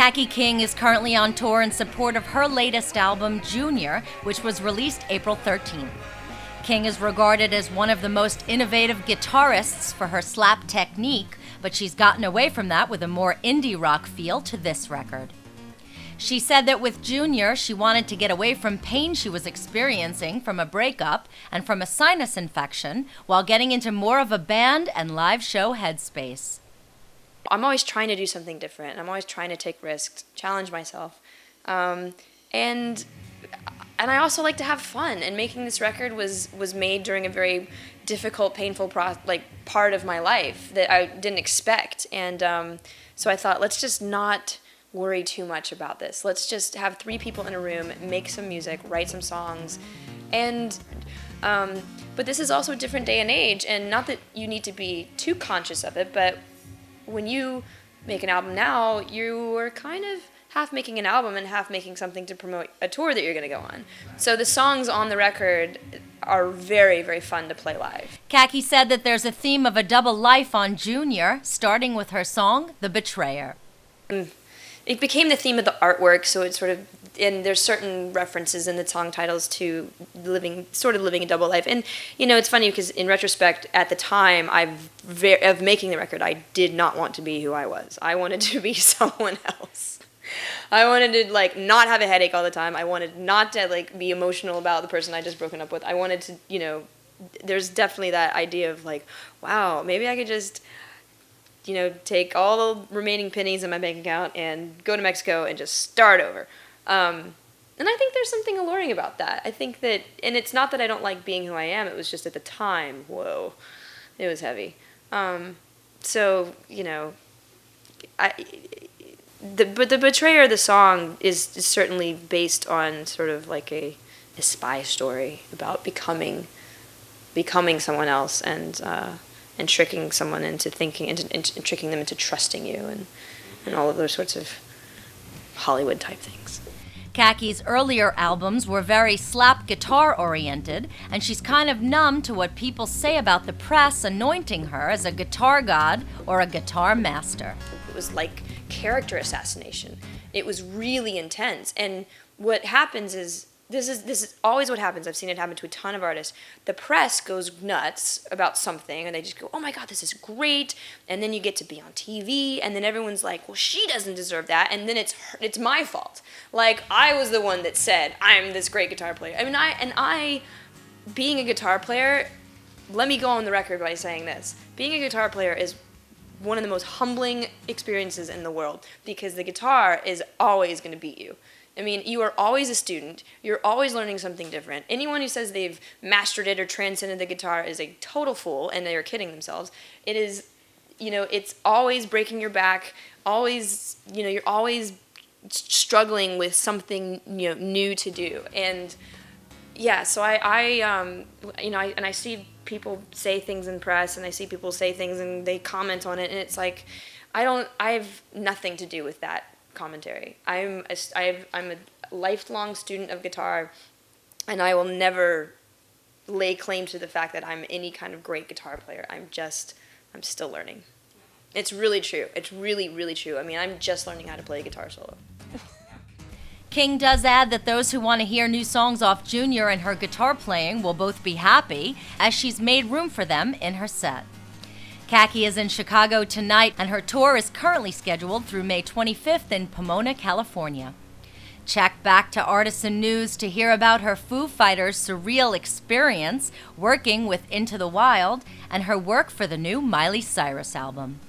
Kaki King is currently on tour in support of her latest album, Junior, which was released April 13th. King is regarded as one of the most innovative guitarists for her slap technique, but she's gotten away from that with a more indie rock feel to this record. She said that with Junior, she wanted to get away from pain she was experiencing from a breakup and from a sinus infection while getting into more of a band and live show headspace. I'm always trying to do something different. I'm always trying to take risks, challenge myself. And I also like to have fun. And making this record was made during a very difficult, painful part of my life that I didn't expect. And so I thought, let's just not worry too much about this. Let's just have 3 people in a room, make some music, write some songs. And but this is also a different day and age. And not that you need to be too conscious of it, but when you make an album now, you are kind of half making an album and half making something to promote a tour that you're going to go on. So the songs on the record are very, very fun to play live. Kaki said that there's a theme of a double life on Junior, starting with her song, The Betrayer. It became the theme of the artwork, so it's sort of, and there's certain references in the song titles to living a double life. And, you know, it's funny because in retrospect, at the time of making the record, I did not want to be who I was. I wanted to be someone else. I wanted to, not have a headache all the time. I wanted not to, be emotional about the person I just broken up with. I wanted to, there's definitely that idea of, wow, maybe I could just take all the remaining pennies in my bank account and go to Mexico and just start over. And I think there's something alluring about that. I think that, and it's not that I don't like being who I am, it was just at the time, whoa, it was heavy. But The Betrayer, the song, is certainly based on sort of like a spy story about becoming someone else and tricking someone into thinking and tricking them into trusting you and all of those sorts of Hollywood type things. Kaki's earlier albums were very slap guitar oriented, and she's kind of numb to what people say about the press anointing her as a guitar god or a guitar master. It was like character assassination. It was really intense. And what happens is, this is always what happens. I've seen it happen to a ton of artists. The press goes nuts about something, and they just go, oh my God, this is great. And then you get to be on TV, and then everyone's like, well, she doesn't deserve that. And then it's my fault. I was the one that said, I'm this great guitar player. I being a guitar player, let me go on the record by saying this. Being a guitar player is one of the most humbling experiences in the world, because the guitar is always going to beat you. You are always a student. You're always learning something different. Anyone who says they've mastered it or transcended the guitar is a total fool, and they are kidding themselves. It is, it's always breaking your back. Always, you're always struggling with something, new to do. And yeah, so I see people say things in press, and I see people say things and they comment on it, and it's like, I have nothing to do with that commentary. I'm a lifelong student of guitar, and I will never lay claim to the fact that I'm any kind of great guitar player. I'm still learning. It's really true. It's really, really true. I'm just learning how to play a guitar solo. King does add that those who want to hear new songs off Junior and her guitar playing will both be happy, as she's made room for them in her set. Kaki is in Chicago tonight, and her tour is currently scheduled through May 25th in Pomona, California. Check back to Artisan News to hear about her Foo Fighters surreal experience working with Into the Wild and her work for the new Miley Cyrus album.